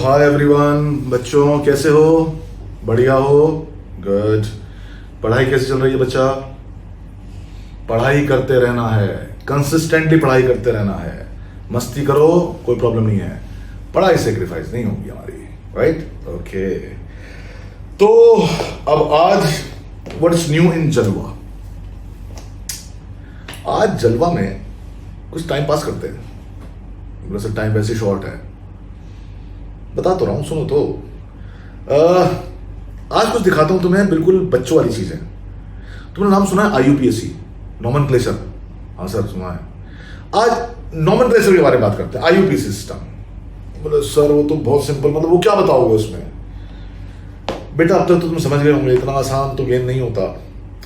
Hi everyone, बच्चों कैसे हो? बढ़िया हो? गुड। पढ़ाई कैसे चल रही है बच्चा? पढ़ाई करते रहना है, कंसिस्टेंटली पढ़ाई करते रहना है। मस्ती करो, कोई प्रॉब्लम नहीं है, पढ़ाई सेक्रीफाइस नहीं होगी हमारी, राइट? ओके। तो अब आज व्हाट्स न्यू इन जलवा। आज जलवा में कुछ टाइम पास करते हैं। वैसे टाइम वैसे शॉर्ट है, बता तो रहा हूं, सुनो तो। आज कुछ दिखाता हूं तुम्हें, बिल्कुल बच्चों वाली चीजें। तुमने नाम सुना है आईयूपीएसी, नॉमेनक्लेचर? हाँ सर सुना है। आज नॉमेनक्लेचर के बारे में बात करते हैं, आईयूपीएसी सिस्टम। बोले सर वो तो बहुत सिंपल, मतलब वो क्या बताओगे उसमें? बेटा अब तक तो तुम समझ गए होंगे, इतना आसान तो गेम नहीं होता।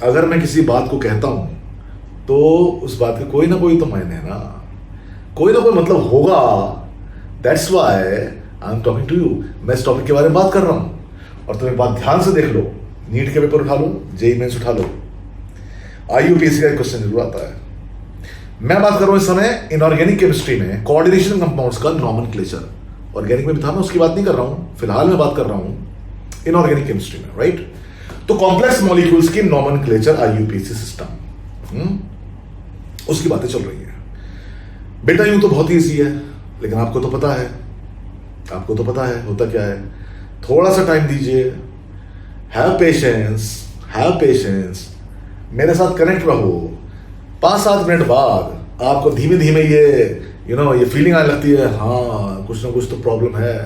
अगर मैं किसी बात को कहता हूं तो उस बात के कोई ना कोई तो मायने है ना, कोई ना कोई मतलब होगा। That's why I am talking to you. मैं इस टॉपिक के बारे में बात कर रहा हूं और तुम एक बात ध्यान से देख लो। नीट के पेपर उठा लो, जेईई मेंस उठा लो, आईयूपीएसी का एक क्वेश्चन जरूर आता है। मैं बात कर रहा हूं इस समय इनऑर्गेनिक केमिस्ट्री में कोऑर्डिनेशन कंपाउंड्स का नॉमेनक्लेचर। ऑर्गेनिक में भी था, मैं उसकी बात नहीं कर रहा हूं, फिलहाल मैं बात कर रहा हूं इनऑर्गेनिक केमिस्ट्री में, राइट? तो कॉम्प्लेक्स मॉलिक्यूल्स की नॉमेनक्लेचर आईयूपीएसी सिस्टम, उसकी बातें चल रही है। बेटा यूं तो बहुत ही ईजी है, लेकिन आपको तो पता है, आपको तो पता है होता क्या है। थोड़ा सा टाइम दीजिए, हैव पेशेंस, हैव पेशेंस, मेरे साथ कनेक्ट रहो। 5-7 मिनट बाद आपको धीमे धीमे ये ये फीलिंग आने लगती है, हाँ कुछ ना कुछ तो प्रॉब्लम है,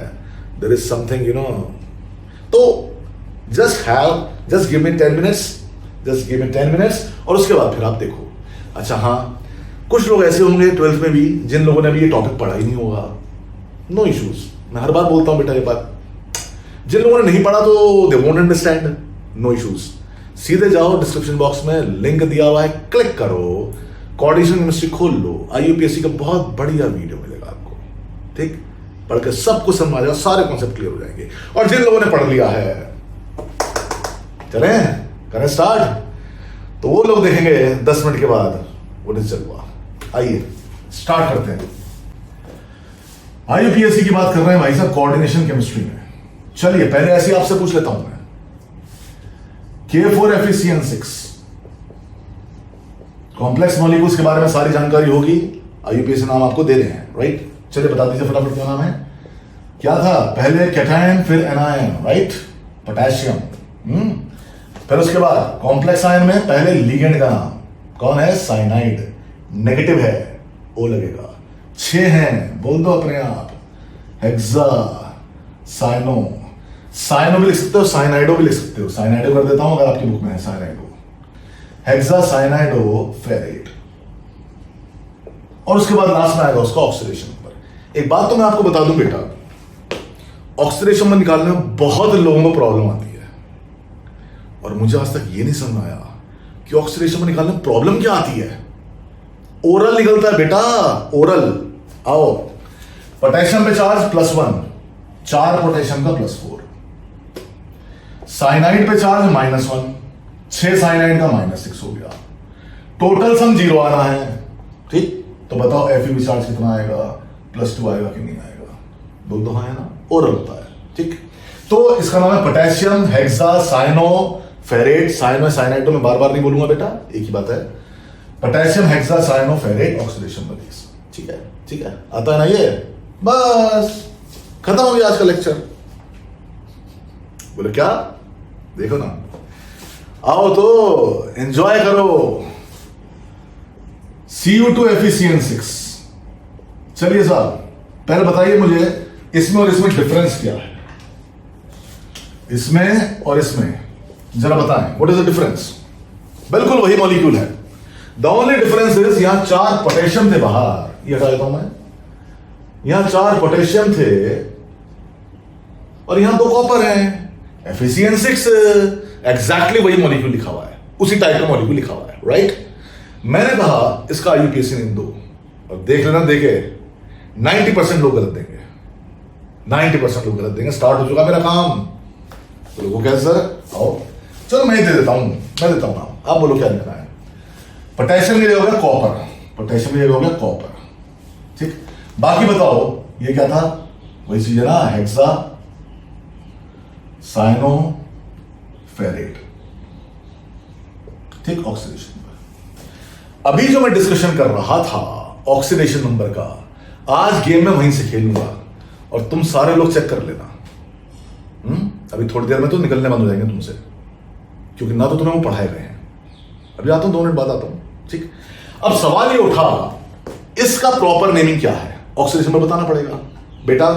देयर इज समथिंग तो just give me 10 minutes, just give me 10 minutes, और उसके बाद फिर आप देखो। अच्छा हाँ, कुछ लोग ऐसे होंगे 12th में भी जिन लोगों ने भी ये टॉपिक पढ़ा ही नहीं होगा। नो इश्यूज, मैं हर बार बोलता हूं बेटा ये बात। जिन लोगों ने नहीं पढ़ा तो they won't understand, no issues. सीधे जाओ, डिस्क्रिप्शन बॉक्स में लिंक दिया हुआ है, क्लिक करो, कोऑर्डिनेशन केमिस्ट्री खोल लो, आईयूपीएसी का बहुत बढ़िया वीडियो मिलेगा आपको। ठीक, पढ़ के सब कुछ समझ आ जाएगा, सारे कॉन्सेप्ट क्लियर हो जाएंगे। और जिन लोगों ने पढ़ लिया है, चलें करें स्टार्ट, तो वो लोग देखेंगे 10 मिनट के बाद व्हाट इज जलवा। आइए स्टार्ट करते हैं। आईयूपीएसी की बात कर रहे हैं भाई साहब, कोऑर्डिनेशन केमिस्ट्री में। चलिए पहले ऐसे ही आपसे पूछ लेता हूं मैं, K4FeCN6 कॉम्प्लेक्स मॉलिक्यूल्स के बारे में सारी जानकारी होगी, आईयूपीएसी नाम आपको दे रहे हैं, राइट? चलिए बता दीजिए फटाफट क्या नाम है। क्या था पहले? कैटायन, फिर एनायन, राइट? पोटेशियम। फिर उसके बाद कॉम्प्लेक्स आयन में पहले लिगेंड का नाम कौन है? साइनाइड, नेगेटिव है, ओ लगेगा। 6 हैं, बोल दो अपने आप। हेक्सा, साइनो, साइनो भी लिख सकते हो, साइनाइडो भी लिख सकते हो। साइनाइडो कर देता हूं अगर आपकी बुक में है साइनाइडो। हेक्सा साइनाइडो फेरेट, और उसके बाद लास्ट में आएगा उसका ऑक्सीडेशन नंबर। एक बात तो मैं आपको बता दूं बेटा, ऑक्सीडेशन में निकालने में बहुत लोगों को प्रॉब्लम आती है, और मुझे आज तक ये नहीं समझ आया कि ऑक्सीडेशन में निकालने में प्रॉब्लम क्या आती है। ओरल निकलता है बेटा, ओरल। आओ, पोटेशियम पे चार्ज +1, 4 पोटेशियम का +4। साइनाइड पे चार्ज -1, 6 साइनाइड का -6 हो गया। टोटल सम 0 आना है, ठीक? तो बताओ Fe चार्ज कितना आएगा? +2 आएगा कि नहीं आएगा? बोल दो हाँ, है ना? ओरल होता है, ठीक? तो इसका नाम है potassium hexa cyano ferrate. Cyano cyanide तो मैं बार बार नहीं बोलूंगा बेटा, एक ही बात है। Potassium hexa cyano ferrate oxidation release, ठीक है? ठीक है, आता है ना ये? बस खत्म हो गया आज का लेक्चर। बोले क्या? देखो ना, आओ तो एंजॉय करो। Cu2FeCN6। चलिए साहब, पहले बताइए मुझे इसमें और इसमें डिफरेंस क्या है? इसमें और इसमें जरा बताएं, व्हाट इज द डिफरेंस? बिल्कुल वही मॉलिक्यूल है, द ओनली डिफरेंस इज यहां 4 पोटेशियम थे बाहर, ये हटा देता हूं मैं। यहां 4 पोटेशियम थे और यहां 2 कॉपर हैं। FeCN6 एग्जैक्टली वही मॉलिक्यूल लिखा हुआ है, उसी टाइप का मॉलिक्यूल लिखा हुआ है, राइट? मैंने कहा इसका आईयूपीएसी नेम दो, और देख लेना, देखे 90% लोग गलत देंगे, 90% लोग गलत देंगे। स्टार्ट हो चुका मेरा काम। तो लोगों कैसे सर? आओ, चलो मैं दे देता हूं, मैं देता हूं नाम, आप बोलो क्या लिखना है। पोटेशियम ये हो गया कॉपर, पोटेशियम ये हो गया कॉपर, ठीक? बाकी बताओ ये क्या था? वही चीज है ना, हेक्सा साइनोफेरेट, ठीक, ऑक्सीडेशन नंबर। अभी जो मैं डिस्कशन कर रहा था ऑक्सीडेशन नंबर का, आज गेम में वहीं से खेलूंगा और तुम सारे लोग चेक कर लेना। अभी थोड़ी देर में तो निकलने बंद हो जाएंगे तुमसे, क्योंकि ना तो तुम्हें वो पढ़ाए गए हैं। अभी आता हूं, 2 मिनट बाद आता हूं, ठीक। अब सवाल ये उठा, इसका प्रॉपर नेमिंग क्या है, ऑक्सीडेशन नंबर बताना पड़ेगा। बेटा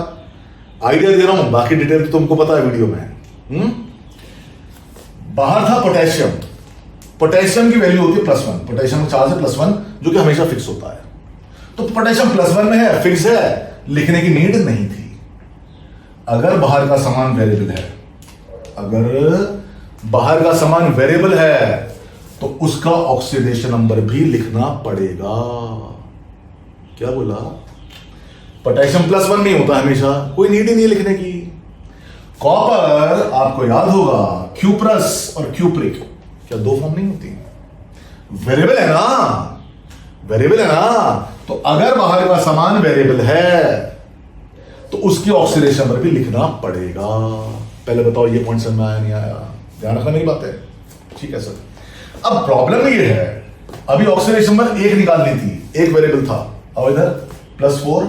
आइडिया दे रहा हूं, बाकी डिटेल तो तुमको पता है वीडियो में। बाहर था पोटेशियम, पोटेशियम की वैल्यू होती है +1, पोटेशियम का चार्ज है +1, जो कि हमेशा फिक्स होता है। तो पोटेशियम +1 में है, फिक्स है, लिखने की नीड नहीं थी। अगर बाहर का सामान वेरिएबल है, अगर बाहर का सामान वेरिएबल है, तो उसका ऑक्सीडेशन नंबर भी लिखना पड़ेगा। क्या बोला? पोटेशियम +1 नहीं होता हमेशा, कोई नीड ही नहीं लिखने की। कॉपर आपको याद होगा, क्यूप्रस और क्यूप्रिक, क्या 2 फॉर्म नहीं होती? वेरिएबल है ना, वेरिएबल है ना। तो अगर बाहर का सामान वेरिएबल है तो उसकी ऑक्सीडेशन नंबर भी लिखना पड़ेगा। पहले बताओ ये पॉइंट समझ में आया नहीं आया? ध्यान रखना मेरी बात है, ठीक है सर। अब प्रॉब्लम ये है, अभी ऑक्सीडेशन नंबर 1 निकालनी थी, एक वेरिएबल था। अब इधर +4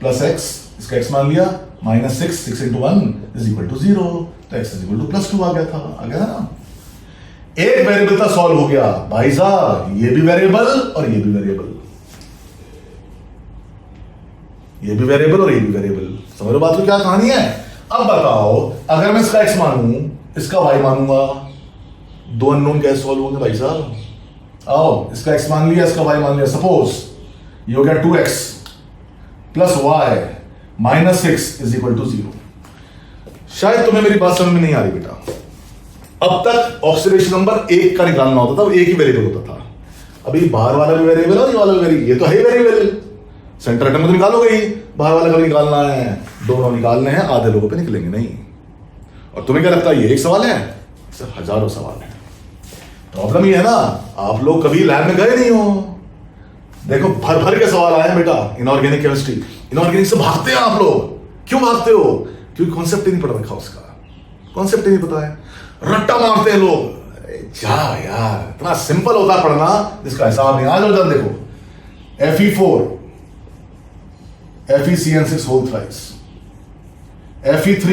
+x, इसका x मान लिया, -6, 6 × 1 = 0, तो x = +2 आ गया था, आ गया ना। एक वेरिएबल था, सॉल्व हो गया। भाई साहब ये भी वेरिएबल और ये भी वेरिएबल, ये भी वेरिएबल और ये भी वेरिएबल, समझ लो बात को क्या कहानी है। अब बताओ, अगर मैं इसका x मानूं, इसका y मानूंगा, 2 अननोन कैसे सॉल्व होंगे भाई साहब? आओ, इसका x मान लिया, इसका y मान लिया। सपोज ये हो गया 2x + y -6 = 0। शायद तुम्हें मेरी बात समझ में नहीं आ रही बेटा। अब तक ऑक्सीडेशन नंबर 1 का निकालना होता था, एक ही वेरिएबल होता था। अभी बाहर वाला भी वेरिएबल और ये वाला भी वेरिएबल, ये तो है वेरिएबल, सेंटर एटम तो निकालोगे ही, बाहर वाला का भी निकालना है, दोनों निकालने हैं, आधे लोगों पे निकलेंगे नहीं। और तुम्हें क्या लगता है ये एक सवाल है? सर हजारों सवाल है। प्रॉब्लम ये है ना, आप लोग कभी लैब में गए नहीं हो। देखो भर भर के सवाल आए हैं बेटा, इनऑर्गेनिक केमिस्ट्री, इनऑर्गेनिक से भागते हैं आप लोग। क्यों भागते हो? क्योंकि कॉन्सेप्ट ही नहीं पढ़ रखा उसका, कॉन्सेप्ट ही नहीं पता है, रट्टा मारते हैं लोग। जा यार, इतना सिंपल होता है पढ़ना जिसका हिसाब नहीं। आज जल्द देखो, Fe4 FeCN6 whole thrice, Fe3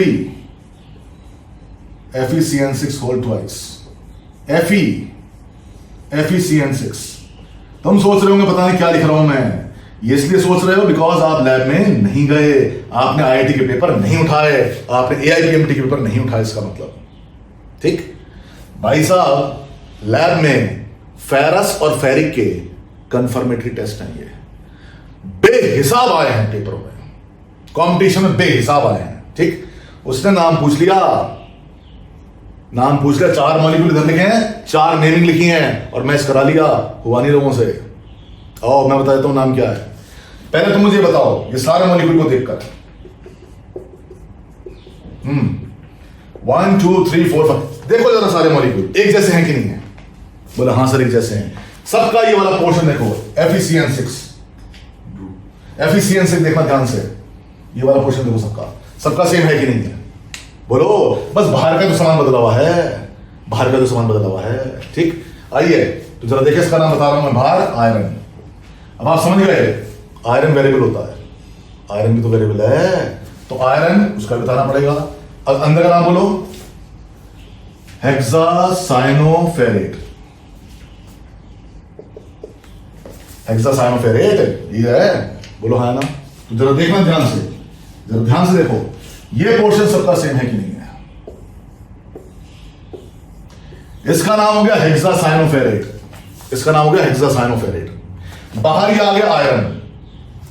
FeCN6 whole twice, FeCN6। तुम सोच रहे होंगे पता नहीं क्या लिख रहा हूं मैं। ये इसलिए सोच रहे हो बिकॉज आप लैब में नहीं गए, आपने IIT के पेपर नहीं उठाए, आपने AIPMT के पेपर नहीं उठाए, इसका मतलब, ठीक। भाई साहब लैब में फेरस और फेरिक के कंफर्मेटरी टेस्ट हैं, ये बेहिसाब आए हैं पेपरों में, कंपटीशन में बेहिसाब आए हैं, ठीक। उसने नाम पूछ लिया, 4 मॉलिक्यूल इधर लिखे हैं, 4 नेमिंग लिखी हैं और मैच करा लिया, हुआ नहीं लोगों से। आओ मैं बता देता हूं नाम क्या है। पहले तुम मुझे बताओ ये सारे मॉलिक्यूल को देखकर, 1 2 3 4 5 देखो जरा सारे मॉलिक्यूल एक जैसे हैं कि नहीं है? बोला हाँ सर एक जैसे हैं। सबका ये वाला पोर्शन देखो, FeCN6 देखना ध्यान से, ये वाला पोर्शन देखो, सबका सेम है कि नहीं है? बोलो। बस बाहर का जो सामान बदला हुआ है, बाहर का जो सामान बदला हुआ है, ठीक। आइए तो जरा देखिए, इसका नाम बता रहा हूं मैं, बाहर आयरन। अब आप समझ गए, आयरन वेरिएबल होता है, आयरन भी तो वेरिएबल है, तो आयरन उसका बताना पड़ेगा। अब अंदर का नाम बोलो, हेक्सासाइनोफेरेट, हेक्सासाइनोफेरेट ये है, बोलो हाँ ना। तो जरा देखना ध्यान से, जरा ध्यान से देखो, ये पोर्शन सबका सेम है कि नहीं है? इसका नाम हो गया हेक्सासाइनोफेरेट, इसका नाम हो गया हेक्सासाइनोफेरेट। बाहर ये आ गया आयरन,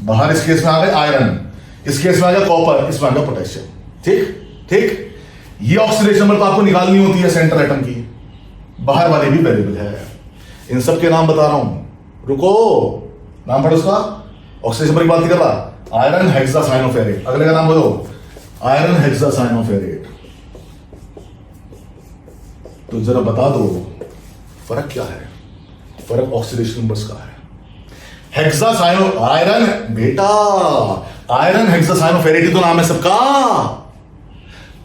बाहर इस केस में आ गया आयरन, इस केस में आ गया कॉपर, इसमें आ गया पोटेशियम, ठीक ठीक। ये ऑक्सीडेशन नंबर तो आपको निकालनी होती है सेंटर एटम की, बाहर वाले भी वेरिएबल है। इन सब के नाम बता रहा हूं, रुको, नाम पढ़ो उसका, ऑक्सीडेशन नंबर की बात नहीं कर रहा। आयरन हेक्सासाइनोफेरेट, अगले का नाम बोलो, आयरन हेक्सासाइनोफेरेट। तो जरा बता दो फर्क क्या है? फर्क ऑक्सीडेशन नंबर्स का है। हेक्सासाइनो आयरन बेटा आयरन हेक्सासाइनोफेरेटी तो नाम है सबका,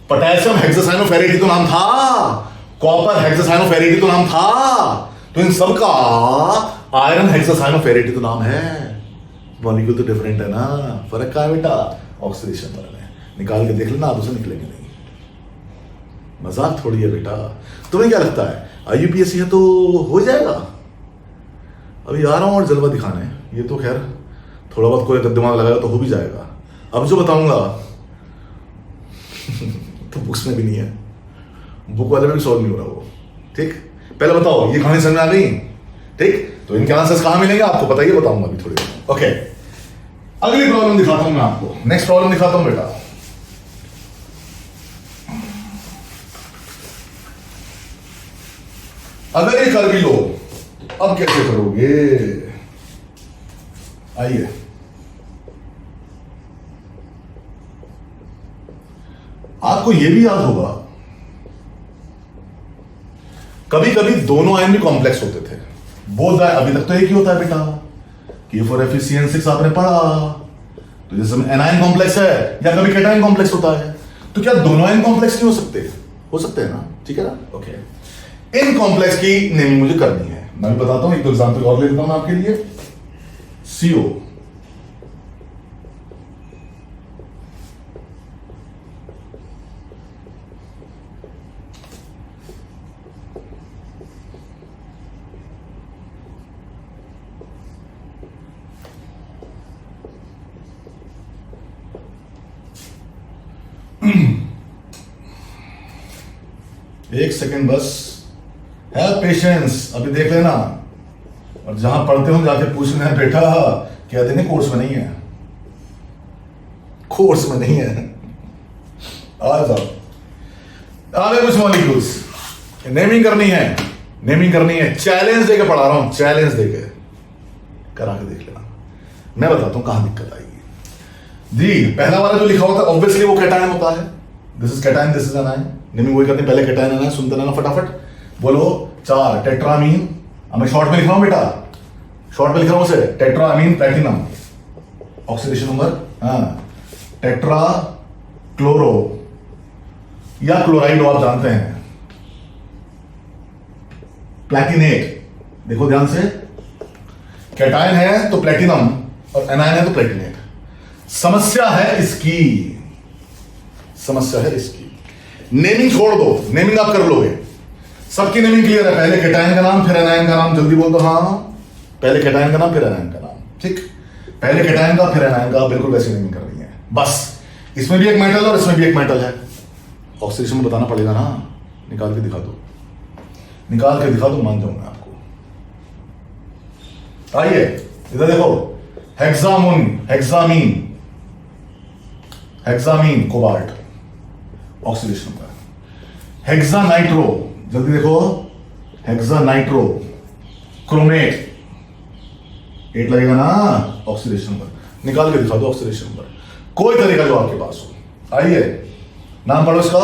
पोटेशियम हेक्सासाइनोफेरेटी तो नाम था, कॉपर हेक्सासाइनोफेरेटी तो नाम था, तो इन सबका आयरन हेक्सासाइनोफेरेटी तो नाम है। मॉलिक्यूल तो डिफरेंट है ना, फर्क क्या है बेटा? ऑक्सीडेशन पर है। निकाल के देख लेना, आप उसे निकलेंगे नहीं। मजाक थोड़ी है बेटा। तुम्हें क्या लगता है आईयूपीएससी है तो हो जाएगा? अभी आ रहा हूं और जलवा दिखाने, ये तो खैर थोड़ा बहुत कोई दिमाग लगाएगा तो हो भी जाएगा। अब जो बताऊंगा तो बुक्स में भी नहीं है, बुक वाले में भी सॉल्व नहीं हो रहा वो। ठीक, पहले बताओ ये कहानी समझ में आ गई? ठीक, तो इनके आंसर्स कहां मिलेंगे आपको पता ही, बताऊंगा अभी थोड़ी देर। ओके, अगली प्रॉब्लम दिखाता हूं मैं आपको। नेक्स्ट प्रॉब्लम दिखाता हूं बेटा। अगर ये कर भी लो, अब कैसे करोगे? आइए, आपको यह भी याद होगा कभी कभी दोनों आयन भी कॉम्प्लेक्स होते थे। बोथ अभी तक तो एक ही होता है बेटा, K4FeCN6 आपने पढ़ा। तो जैसे एनायन कॉम्प्लेक्स है या कभी कैटायन कॉम्प्लेक्स होता है, तो क्या दोनों आयन कॉम्प्लेक्स नहीं हो सकते? हो सकते हैं ना, ठीक है ना? ओके, इन कॉम्प्लेक्स की नेमिंग मुझे करनी है। मैं भी बताता हूं, एक तो एग्जांपल और ले लेता हूं आपके लिए। CO, एक सेकंड बस, हैव पेशेंस, अभी देख लेना। और जहां पढ़ते हो जाके पूछ लेना बेटा, क्या देने कोर्स में नहीं है, कोर्स में नहीं है। आ जाओ, आगे कुछ मॉलिक्यूल्स नेमिंग करनी है, नेमिंग करनी है। चैलेंज देके पढ़ा रहा हूं, चैलेंज देके करा के देख लेना। मैं बताता हूं कहां दिक्कत आएगी। जी, पहला वाला जो लिखा होता है ऑब्वियसली वो कैटायन होता है। This is cation, this is anion. Naming वही करनी, पहले कैटायन एनायन सुनते रहना फटाफट। बोलो 4 टेट्रामीन। अब मैं शॉर्ट में लिख रहा हूं बेटा, शॉर्ट में लिख रहा हूं उसे, tetrammine platinum, oxidation number tetra chloro या क्लोराइड आप जानते हैं, प्लैटिनेट। देखो ध्यान से, कैटायन है तो प्लैटिनम और एनायन है तो प्लैटिनेट। समस्या है इसकी, समस्या है इसकी। नेमिंग छोड़ दो, नेमिंग आप कर लोगे, सबकी नेमिंग क्लियर है। पहले कैटायन का नाम फिर एनायन का नाम, जल्दी बोल दो। हाँ, पहले कैटायन का नाम फिर एनायन का नाम, ठीक। पहले कैटायन का फिर एनायन का, बिल्कुल वैसे नेमिंग कर रही है। बस इसमें भी एक मेटल और इसमें भी एक मेटल है। ऑक्सीडेशन में बताना पड़ेगा ना, निकाल के दिखा दो, निकाल के दिखा दो, मान जाऊंगा आपको। आइए इधर देखो, हेक्सामुन, हेक्सामीन, हेक्सामीन कोबाल्ट, ऑक्सीडेशन का। हेक्सानाइट्रो, जल्दी देखो, हेक्सानाइट्रो क्रोमेट, 8 लगेगा ना, ऑक्सीडेशन नंबर। निकाल के दिखा दो ऑक्सीडेशन नंबर, कोई तरीका जो आपके पास हो। आइए नाम पढ़ो इसका,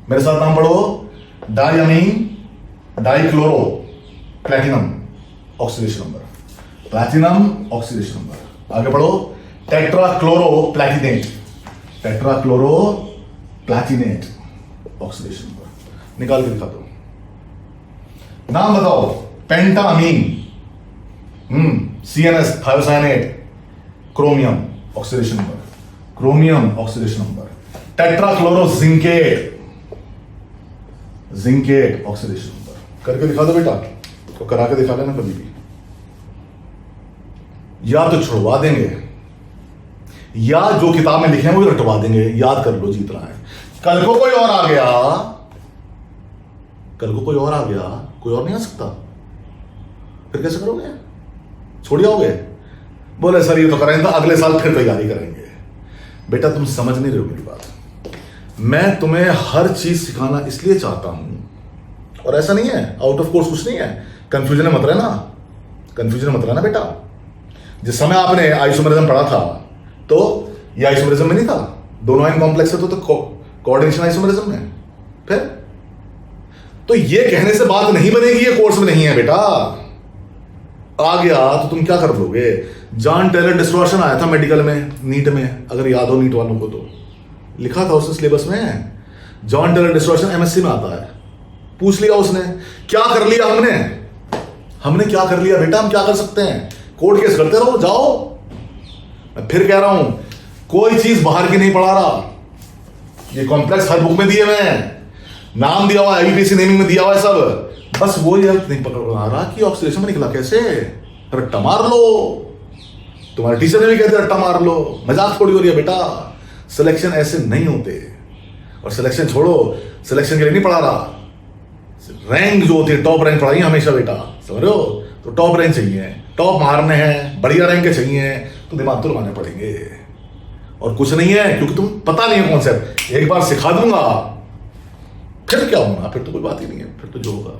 मेरे साथ नाम पढ़ो। Diamine dichloro platinum, oxidation number, platinum oxidation number. आगे पढ़ो, टेट्राक्लोरो प्लैटिनेट, टेट्राक्लोरो प्लैटिनेट, ऑक्सीडेशन नंबर। निकाल के दिखा दो। नाम बताओ, पेंटामीन, CNS thiocyanate, chromium, oxidation number, chromium oxidation number. टेट्राक्लोरो zincate, zincate oxidation number. करके दिखा दो बेटा, तो करा के दिखा लेना कभी भी। या तो छुड़वा देंगे या जो किताब में लिखे हैं वो रटवा देंगे। याद कर लो, जीतना है। कल को कोई और आ गया, कल को कोई और आ गया, कोई और नहीं आ सकता, फिर कैसे करोगे? छोड़ जाओगे? बोले सर ये तो करेंगे, तो अगले साल फिर तैयारी करेंगे। बेटा तुम समझ नहीं रहे हो मेरी बात। मैं तुम्हें हर चीज सिखाना इसलिए चाहता हूं, और ऐसा नहीं है आउट ऑफ कोर्स कुछ नहीं है। कंफ्यूजन मत रहना, कंफ्यूजन मत रहना बेटा। जिस समय आपने आइसोमेरिज्म पढ़ा था तो ये आइसोमेरिज्म में नहीं था, दोनों आयन कॉम्प्लेक्स है तो कोऑर्डिनेशन आइसोमेरिज्म में। फिर तो ये कहने से बात नहीं बनेगी ये कोर्स में नहीं है बेटा, आ गया तो तुम क्या कर लोगे? जॉन टेलर डिस्टॉर्शन आया था मेडिकल में, नीट में, अगर याद हो नीट वालों को तो लिखा था उसने सिलेबस में, जॉन टेलर डिस्टॉर्शन एमएससी में आता है। पूछ लिया उसने, क्या कर लिया हमने क्या कर लिया बेटा? हम क्या कर सकते हैं? कोर्ट केस करते रहो, जाओ। मैं फिर कह रहा हूं, कोई चीज बाहर की नहीं पढ़ा रहा, ये कॉम्प्लेक्स हर बुक में दिए हुए हैं, नाम दिया हुआ है, आईयूपीएसी नेमिंग में दिया हुआ है सब, बस वो ये नहीं पकड़ रहा कि ऑक्सीडेशन में निकला कैसे। रट्टा मार लो, तुम्हारे टीचर ने भी कहते रट्टा मार लो, मजाक थोड़ी हो रही है बेटा। सिलेक्शन ऐसे नहीं होते। और सिलेक्शन छोड़ो, सिलेक्शन के लिए नहीं पढ़ा रहा, रैंक जो होती है, टॉप रैंक पढ़ाई हमेशा बेटा, समझ रहे हो? तो टॉप रैंक चाहिए, टॉप मारने हैं, बढ़िया रैंक के चाहिए, तो दिमाग तो लगाने पड़ेंगे। और कुछ नहीं है, क्योंकि तुम पता नहीं है कॉन्सेप्ट, एक बार सिखा दूंगा फिर क्या होना, फिर तो कोई बात ही नहीं है, फिर तो जो होगा।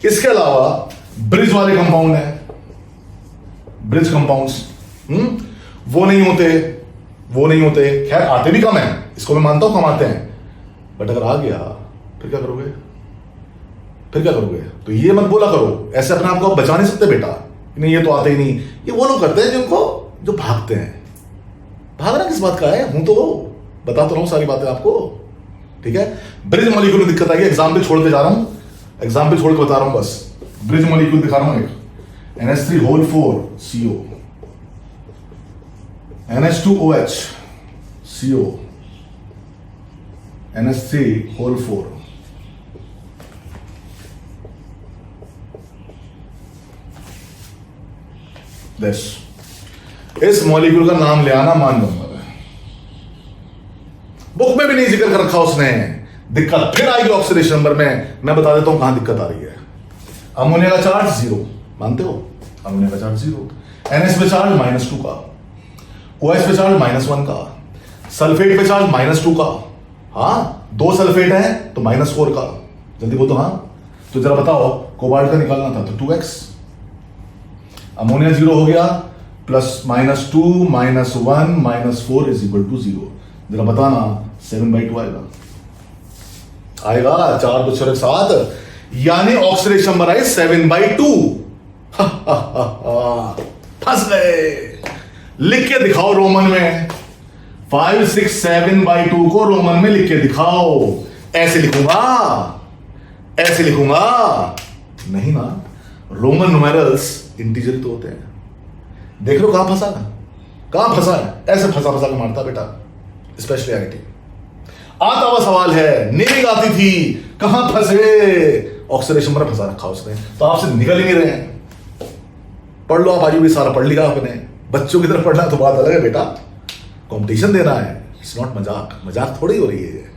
इसके अलावा ब्रिज वाले कंपाउंड है, ब्रिज कंपाउंड्स वो नहीं होते, खैर आते भी कम है, इसको मैं मानता हूं कम आते हैं, बट अगर आ गया फिर क्या करोगे? तो ये मत बोला करो, ऐसे अपने आप को बचा नहीं सकते बेटा, नहीं ये तो आते ही नहीं। ये वो लोग करते हैं जो भागते हैं। भागना किस बात का है? हूं तो बता तो रहा हूं सारी बातें आपको, ठीक है? ब्रिज मॉलिक्यूल में दिक्कत आएगी, एग्जाम्पल छोड़ के जा रहा हूं, एग्जाम्पल छोड़ के बता रहा हूं बस। ब्रिज मॉलिक्यूल दिखा रहा हूं एक, NH3 CO, NH2OH CO, NH3 this. इस मॉलिक्यूल का नाम ले आना, मान लूंगा मैं, बुक में भी नहीं जिक्र कर रखा उसने। दिक्कत फिर आएगी ऑक्सीडेशन नंबर में, मैं बता देता हूं कहां दिक्कत आ रही है। अमोनिया का चार्ज 0, मानते हो? अमोनिया का चार्ज 0, NH पे चार्ज -2 का, OH पे चार्ज -1 का, सल्फेट पे चार्ज -2 का। हाँ, 2 सल्फेट है तो -4 का। जल्दी बोलो हाँ। तो जरा बताओ, कोबाल्ट का निकालना था तो 2x, अमोनिया 0 हो गया, प्लस -2 -1 -4 = 0। जरा बताना, 7/2 आएगा 4 2 6 7, यानी ऑक्सीडेशन नंबर आई 7/2। फंस गए। लिख के दिखाओ रोमन में, 5 6 7/2 को रोमन में लिख के दिखाओ। ऐसे लिखूंगा नहीं ना, रोमन न्यूमेरल्स इंटीजर तो होते हैं। देख लो कहां फंसा है, ऐसे फंसा के मारता बेटा, स्पेशली आईटी। आता हुआ सवाल है, नेमिंग आती थी, कहां फंसे? ऑक्सीडेशन पर फंसा रखा उसने, तो आपसे निकल ही नहीं रहे हैं। पढ़ लो आप, आज भी सारा पढ़ लिया आपने। बच्चों की तरफ पढ़ना तो बात अलग है बेटा, कंपटीशन देना है, इट्स नॉट मजाक थोड़ी हो रही है।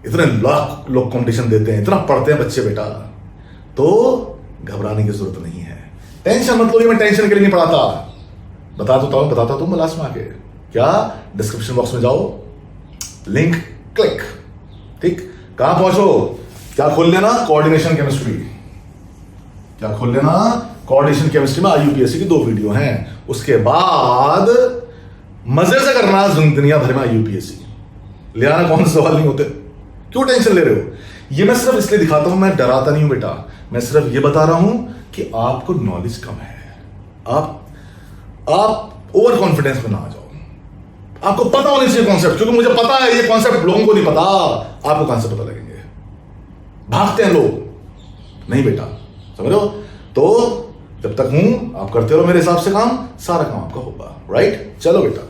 इतने लाख लोग कंपटीशन देते हैं, इतना पढ़ते हैं बच्चे बेटा, तो घबराने की जरूरत नहीं है। टेंशन मत लो, मैं टेंशन के लिए नहीं पढ़ाता, बताता हूं मैं लास्ट में आके। क्या? डिस्क्रिप्शन बॉक्स में जाओ, लिंक क्लिक, ठीक? कहां पहुंचो? क्या खोल लेना? कोऑर्डिनेशन केमिस्ट्री में आईयूपीएससी की 2 वीडियो हैं। उसके बाद मजे से करना दुनिया भर में आईयूपीएससी ले आना, कौन से सवाल नहीं होते, क्यों टेंशन ले रहे हो? ये मैं सिर्फ इसलिए दिखाता हूं, मैं डराता नहीं हूं बेटा, मैं सिर्फ ये बता रहा हूं कि आपको नॉलेज कम है, आप ओवर कॉन्फिडेंस में ना आ जाओ। आपको पता होना चाहिए कॉन्सेप्ट, क्योंकि मुझे पता है ये कॉन्सेप्ट लोगों को नहीं पता, आपको कहां से पता लगेंगे? भागते हैं लोग, नहीं बेटा, समझ रहे हो? तो जब तक हूं, आप करते रहो मेरे हिसाब से काम, सारा काम आपका होगा, राइट? चलो बेटा।